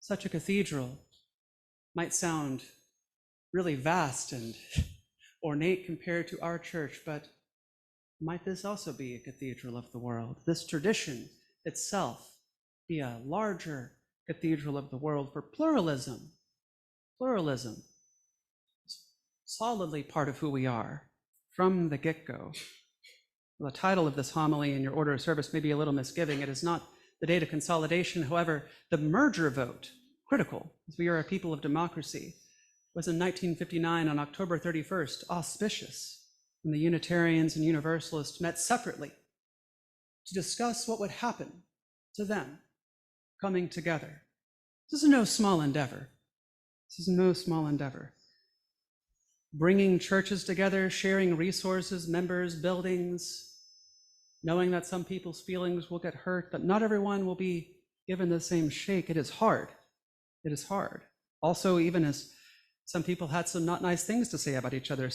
such a cathedral might sound really vast and ornate compared to our church, but might this also be a cathedral of the world? This tradition itself be a larger cathedral of the world for pluralism. Pluralism is solidly part of who we are from the get-go. The title of this homily in your order of service may be a little misgiving. It is not the date of consolidation. However, the merger vote, critical, as we are a people of democracy, was in 1959 on October 31st, auspicious, when the Unitarians and Universalists met separately to discuss what would happen to them coming together. This is no small endeavor. This is no small endeavor. Bringing churches together, sharing resources, members, buildings, knowing that some people's feelings will get hurt, but not everyone will be given the same shake. It is hard. It is hard. Also, even as some people had some not nice things to say about each other,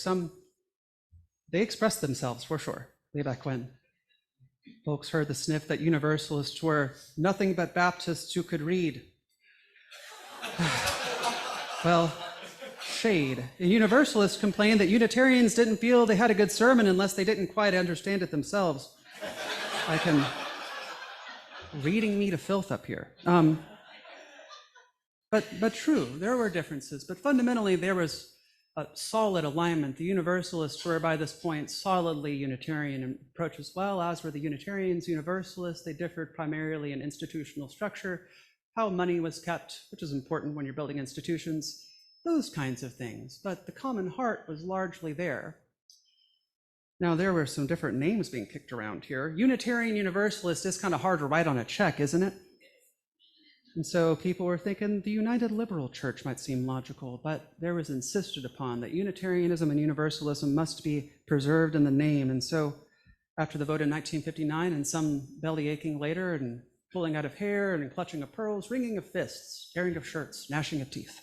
they expressed themselves for sure, way back when. Folks heard the sniff that Universalists were nothing but Baptists who could read. Well, shade. The Universalists complained that Unitarians didn't feel they had a good sermon unless they didn't quite understand it themselves. Reading me to filth up here. But true, there were differences, but fundamentally there was a solid alignment. The Universalists were by this point solidly Unitarian approach as well, as were the Unitarians. Universalists, they differed primarily in institutional structure, how money was kept, which is important when you're building institutions, those kinds of things. But the common heart was largely there. Now, there were some different names being kicked around here. Unitarian Universalist is kind of hard to write on a check, isn't it? And so people were thinking the United Liberal Church might seem logical, but there was insisted upon that Unitarianism and Universalism must be preserved in the name. And so after the vote in 1959 and some belly aching later and pulling out of hair and clutching of pearls, wringing of fists, tearing of shirts, gnashing of teeth,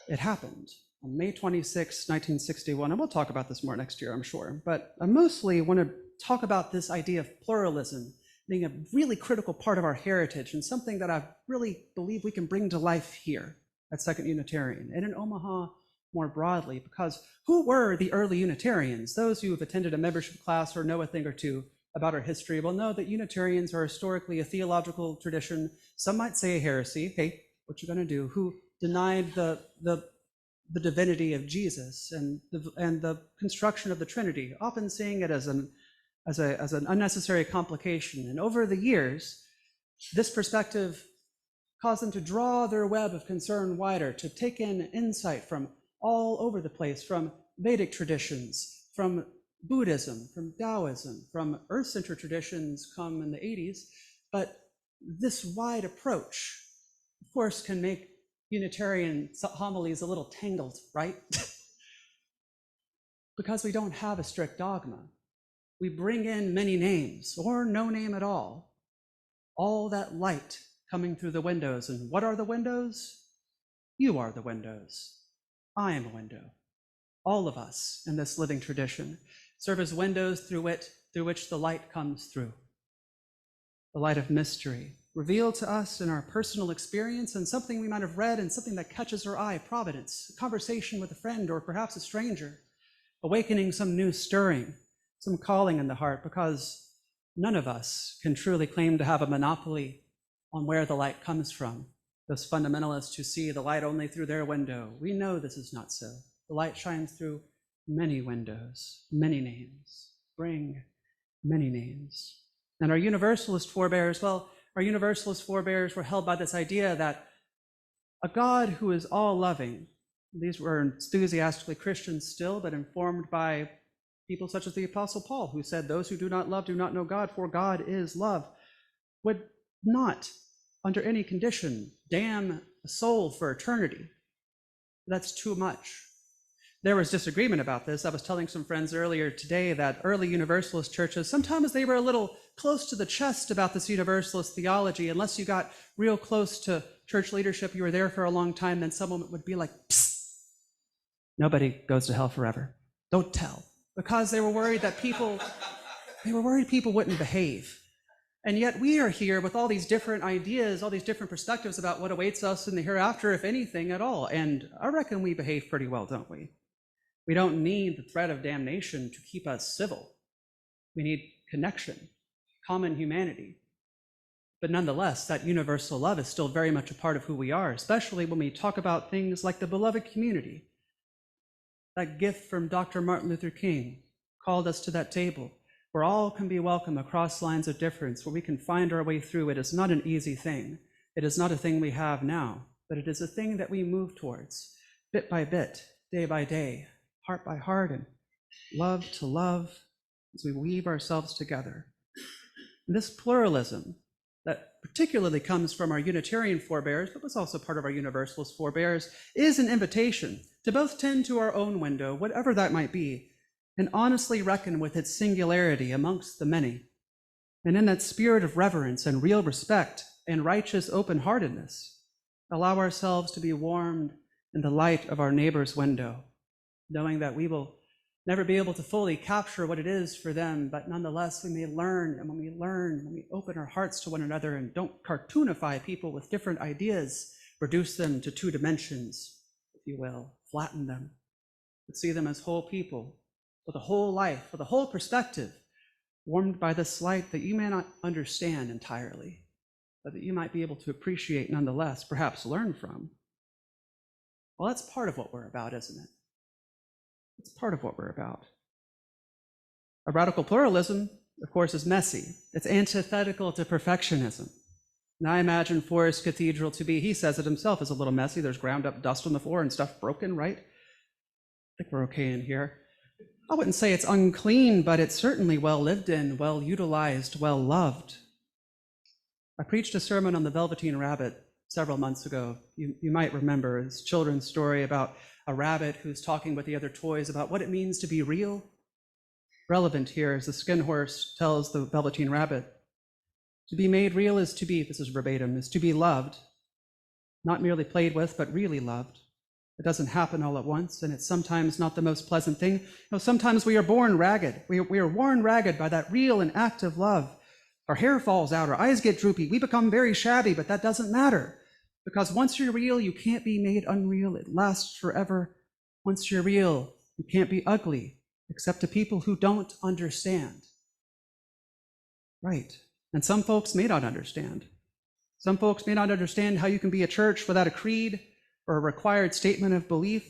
it happened on May 26, 1961. And we'll talk about this more next year, I'm sure. But I mostly want to talk about this idea of pluralism being a really critical part of our heritage and something that I really believe we can bring to life here at Second Unitarian and in Omaha more broadly, because who were the early Unitarians? Those who have attended a membership class or know a thing or two about our history will know that Unitarians are historically a theological tradition, some might say a heresy, hey, what you gonna do, who denied the divinity of Jesus and the construction of the Trinity, often seeing it as an unnecessary complication. And over the years, this perspective caused them to draw their web of concern wider, to take in insight from all over the place, from Vedic traditions, from Buddhism, from Taoism, from Earth-centered traditions come in the 80s. But this wide approach, of course, can make Unitarian homilies a little tangled, right? Because we don't have a strict dogma. We bring in many names, or no name at all that light coming through the windows. And what are the windows? You are the windows. I am a window. All of us in this living tradition serve as windows through which the light comes through. The light of mystery, revealed to us in our personal experience and something we might have read and something that catches our eye, providence, a conversation with a friend or perhaps a stranger, awakening some new stirring, some calling in the heart, because none of us can truly claim to have a monopoly on where the light comes from. Those fundamentalists who see the light only through their window, we know this is not so. The light shines through many windows, many names, bring many names. And our Universalist forebears, our Universalist forebears were held by this idea that a God who is all-loving, these were enthusiastically Christians still, but informed by people such as the Apostle Paul, who said, those who do not love do not know God, for God is love, would not, under any condition, damn a soul for eternity. That's too much. There was disagreement about this. I was telling some friends earlier today that early Universalist churches, sometimes they were a little close to the chest about this Universalist theology. Unless you got real close to church leadership, you were there for a long time, then someone would be like, psst, nobody goes to hell forever. Don't tell. Because they were worried that people wouldn't behave. And yet we are here with all these different ideas, all these different perspectives about what awaits us in the hereafter, if anything at all. And I reckon we behave pretty well, don't we? We don't need the threat of damnation to keep us civil. We need connection, common humanity. But nonetheless, that universal love is still very much a part of who we are, especially when we talk about things like the beloved community. That gift from Dr. Martin Luther King called us to that table where all can be welcome across lines of difference, where we can find our way through. It is not an easy thing. It is not a thing we have now, but it is a thing that we move towards bit by bit, day by day, heart by heart, and love to love as we weave ourselves together. And this pluralism that particularly comes from our Unitarian forebears, but was also part of our Universalist forebears, is an invitation to both tend to our own window, whatever that might be, and honestly reckon with its singularity amongst the many. And in that spirit of reverence and real respect and righteous open-heartedness, allow ourselves to be warmed in the light of our neighbor's window, knowing that we will never be able to fully capture what it is for them, but nonetheless we may learn, and when we open our hearts to one another and don't cartoonify people with different ideas, reduce them to two dimensions, if you will, flatten them, but see them as whole people, with a whole life, with a whole perspective, warmed by this light that you may not understand entirely, but that you might be able to appreciate nonetheless, perhaps learn from. Well, that's part of what we're about, isn't it? It's part of what we're about. A radical pluralism, of course, is messy. It's antithetical to perfectionism. And I imagine Forest Cathedral to be, he says it himself, is a little messy. There's ground up dust on the floor and stuff broken, right? I think we're okay in here. I wouldn't say it's unclean, but it's certainly well lived in, well utilized, well loved. I preached a sermon on the Velveteen Rabbit several months ago. You might remember his children's story about a rabbit who's talking with the other toys about what it means to be real. Relevant here as the skin horse tells the Velveteen Rabbit, to be made real is to be, this is verbatim, is to be loved, not merely played with, but really loved. It doesn't happen all at once, and it's sometimes not the most pleasant thing. Sometimes we are born ragged. We are worn ragged by that real and active love. Our hair falls out, our eyes get droopy, we become very shabby, but that doesn't matter. Because once you're real, you can't be made unreal. It lasts forever. Once you're real, you can't be ugly, except to people who don't understand. Right. And some folks may not understand. Some folks may not understand how you can be a church without a creed or a required statement of belief.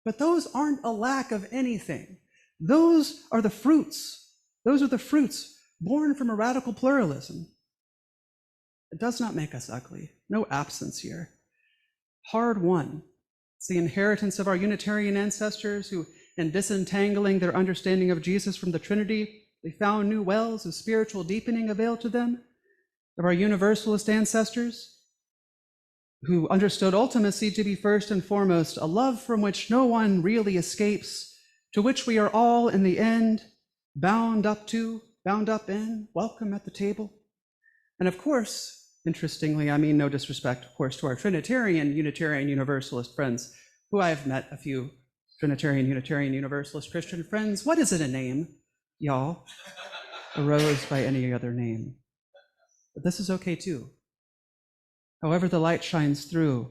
But those aren't a lack of anything. Those are the fruits. Those are the fruits born from a radical pluralism. It does not make us ugly. No absence here. Hard won. It's the inheritance of our Unitarian ancestors who, in disentangling their understanding of Jesus from the Trinity, they found new wells of spiritual deepening availed to them. Of our Universalist ancestors who understood ultimacy to be first and foremost a love from which no one really escapes, to which we are all in the end bound up in, welcome at the table. And of course, interestingly, I mean no disrespect, of course, to our Trinitarian, Unitarian Universalist friends, who I've met a few Trinitarian, Unitarian Universalist Christian friends. What is it a name, y'all? Arose by any other name. But this is okay too. However the light shines through,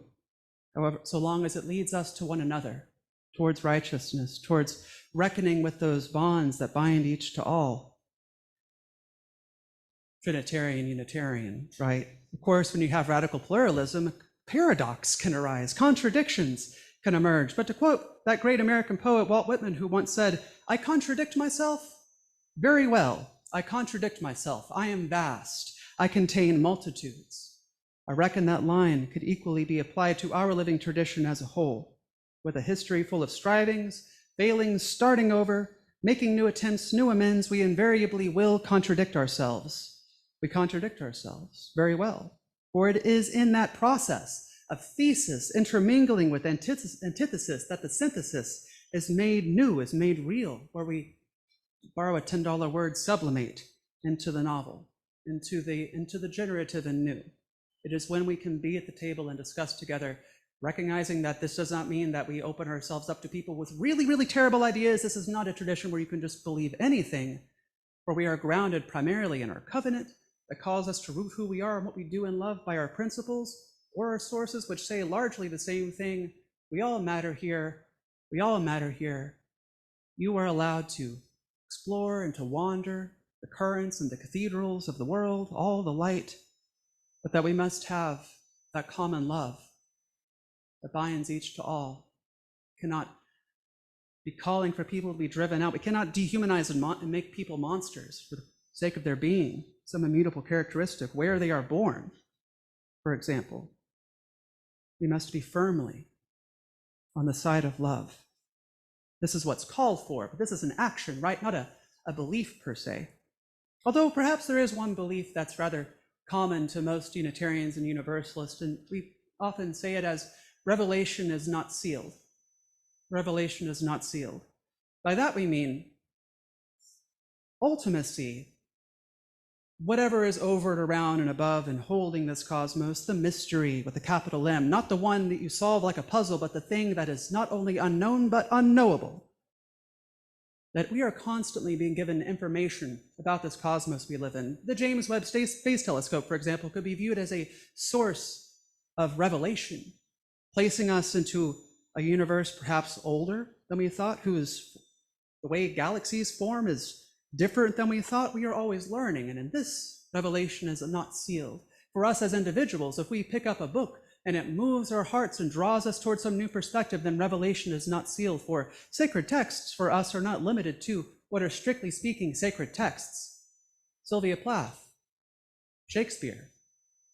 however, so long as it leads us to one another, towards righteousness, towards reckoning with those bonds that bind each to all. Trinitarian, Unitarian, right? Of course, when you have radical pluralism, paradox can arise, contradictions can emerge. But to quote that great American poet, Walt Whitman, who once said, "I contradict myself? Very well, I contradict myself. I am vast. I contain multitudes." I reckon that line could equally be applied to our living tradition as a whole, with a history full of strivings, failings, starting over, making new attempts, new amends. We invariably will contradict ourselves. We contradict ourselves very well, for it is in that process of thesis intermingling with antithesis that the synthesis is made new, is made real, where we borrow a $10 word, sublimate, into the novel, into the generative and new. It is when we can be at the table and discuss together, recognizing that this does not mean that we open ourselves up to people with really, really terrible ideas. This is not a tradition where you can just believe anything, where we are grounded primarily in our covenant, that calls us to root who we are and what we do in love by our principles, or our sources which say largely the same thing. We all matter here. We all matter here. You are allowed to explore and to wander the currents and the cathedrals of the world, all the light, but that we must have that common love that binds each to all. We cannot be calling for people to be driven out. We cannot dehumanize and make people monsters for the sake of their being some immutable characteristic, where they are born, for example. We must be firmly on the side of love. This is what's called for, but this is an action, right? Not a belief per se. Although perhaps there is one belief that's rather common to most Unitarians and Universalists, and we often say it as revelation is not sealed. Revelation is not sealed. By that we mean ultimacy, whatever is over and around and above and holding this cosmos, the mystery with a capital M, not the one that you solve like a puzzle, but the thing that is not only unknown, but unknowable. That we are constantly being given information about this cosmos we live in. The James Webb Space Telescope, for example, could be viewed as a source of revelation, placing us into a universe perhaps older than we thought, whose the way galaxies form is different than we thought. We are always learning, and in this, revelation is not sealed. For us as individuals, if we pick up a book and it moves our hearts and draws us towards some new perspective, then revelation is not sealed. For sacred texts for us are not limited to what are strictly speaking sacred texts. Sylvia Plath, Shakespeare,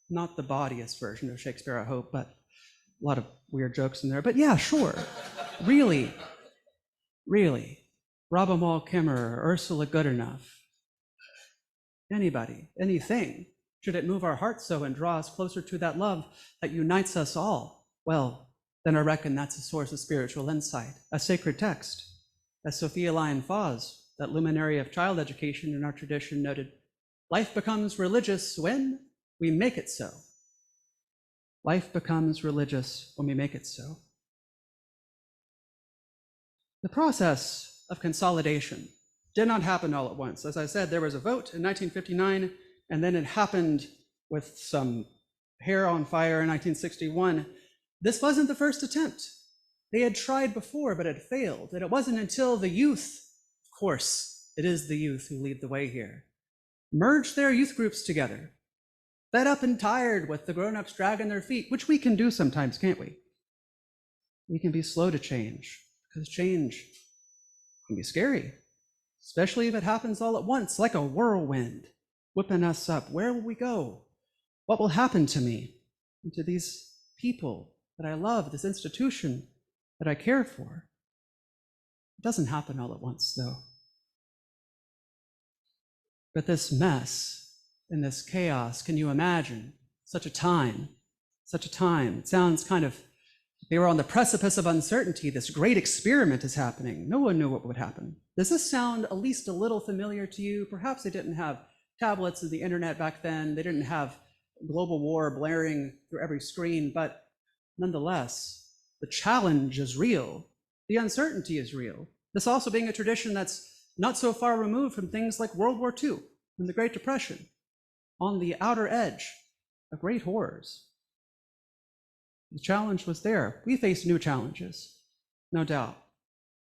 not the bawdiest version of Shakespeare, I hope, but a lot of weird jokes in there. But yeah, sure, really, Robert Kimmerer, Ursula Goodenough, anybody, anything. Should it move our hearts so and draw us closer to that love that unites us all, well, then I reckon that's a source of spiritual insight, a sacred text. As Sophia Lyon-Fawes, that luminary of child education in our tradition, noted, life becomes religious when we make it so. Life becomes religious when we make it so. The process of consolidation did not happen all at once. As I said, there was a vote in 1959, and then it happened with some hair on fire in 1961. This wasn't the first attempt. They had tried before, but had failed. And it wasn't until the youth, of course, it is the youth who lead the way here, merged their youth groups together, fed up and tired with the grown-ups dragging their feet, which we can do sometimes, can't we? We can be slow to change, because change can be scary, especially if it happens all at once, like a whirlwind, whipping us up. Where will we go? What will happen to me and to these people that I love, this institution that I care for? It doesn't happen all at once, though. But this mess and this chaos, can you imagine such a time? It sounds kind of, they were on the precipice of uncertainty. This great experiment is happening. No one knew what would happen. Does this sound at least a little familiar to you? Perhaps they didn't have tablets and the internet back then. They didn't have global war blaring through every screen, but nonetheless, the challenge is real. The uncertainty is real. This also being a tradition that's not so far removed from things like World War II and the Great Depression, on the outer edge of great horrors. The challenge was there. We face new challenges, no doubt,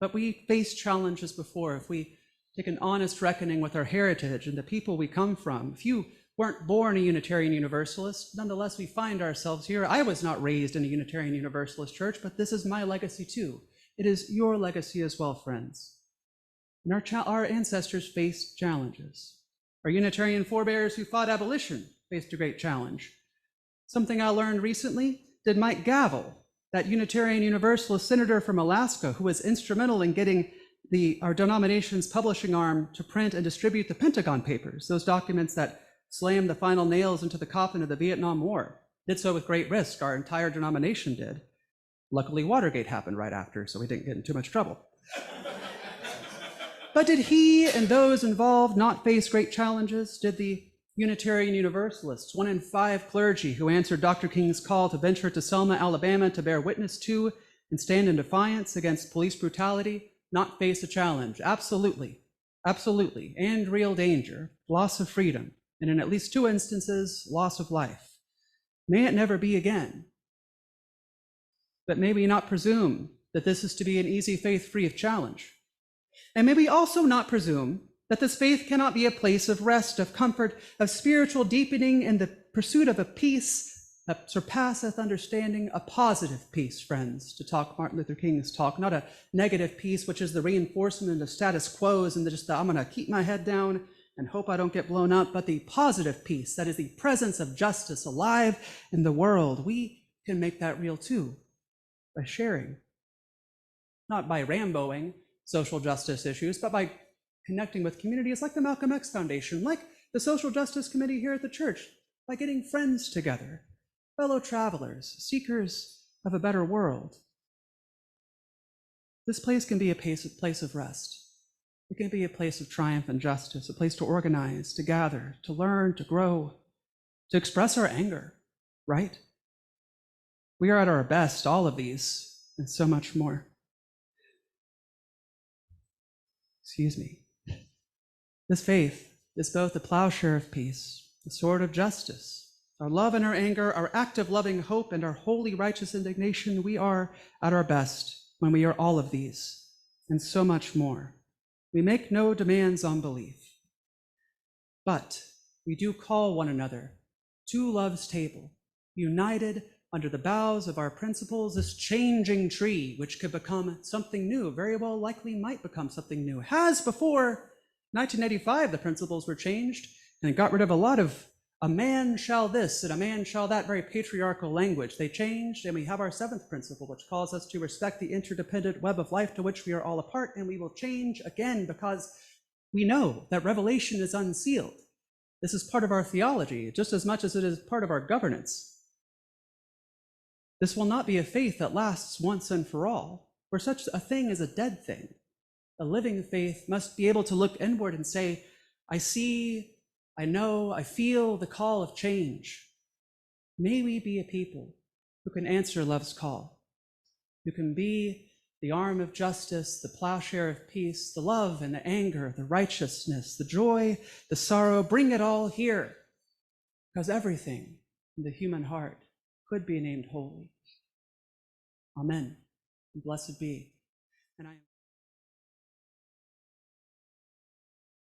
but we faced challenges before. If we take an honest reckoning with our heritage and the people we come from, if you weren't born a Unitarian Universalist, nonetheless we find ourselves here. I was not raised in a Unitarian Universalist church, but this is my legacy too. It is your legacy as well, friends. And our ancestors faced challenges. Our Unitarian forebears who fought abolition faced a great challenge. Something I learned recently, did Mike Gavel, that Unitarian Universalist senator from Alaska, who was instrumental in getting our denomination's publishing arm to print and distribute the Pentagon Papers, those documents that slammed the final nails into the coffin of the Vietnam War. Did so with great risk. Our entire denomination did. Luckily, Watergate happened right after, so we didn't get in too much trouble. But did he and those involved not face great challenges? Did the Unitarian Universalists, 1 in 5 clergy who answered Dr. King's call to venture to Selma, Alabama to bear witness to and stand in defiance against police brutality, not face a challenge? Absolutely, absolutely, and real danger, loss of freedom, and in at least 2 instances, loss of life. May it never be again. But may we not presume that this is to be an easy faith free of challenge. And may we also not presume that this faith cannot be a place of rest, of comfort, of spiritual deepening in the pursuit of a peace that surpasseth understanding, a positive peace, friends, to talk Martin Luther King's talk, not a negative peace, which is the reinforcement of status quos and I'm going to keep my head down and hope I don't get blown up, but the positive peace, that is the presence of justice alive in the world. We can make that real too, by sharing, not by Ramboing social justice issues, but by connecting with communities like the Malcolm X Foundation, like the Social Justice Committee here at the church, by getting friends together, fellow travelers, seekers of a better world. This place can be a place of rest. It can be a place of triumph and justice, a place to organize, to gather, to learn, to grow, to express our anger, right? We are at our best, all of these, and so much more. Excuse me. This faith is both the plowshare of peace, the sword of justice, our love and our anger, our active loving hope, and our holy righteous indignation. We are at our best when we are all of these, and so much more. We make no demands on belief, but we do call one another to love's table, united under the boughs of our principles, this changing tree, which could become something new, very well likely might become something new. Has before 1985, the principles were changed, and it got rid of a lot of a man shall this and a man shall that, very patriarchal language. They changed, and we have our 7th principle, which calls us to respect the interdependent web of life to which we are all a part, and we will change again because we know that revelation is unsealed. This is part of our theology, just as much as it is part of our governance. This will not be a faith that lasts once and for all, for such a thing is a dead thing. A living faith must be able to look inward and say, I see, I know, I feel the call of change. May we be a people who can answer love's call, who can be the arm of justice, the plowshare of peace, the love and the anger, the righteousness, the joy, the sorrow, bring it all here, because everything in the human heart could be named holy. Amen. And blessed be. And I am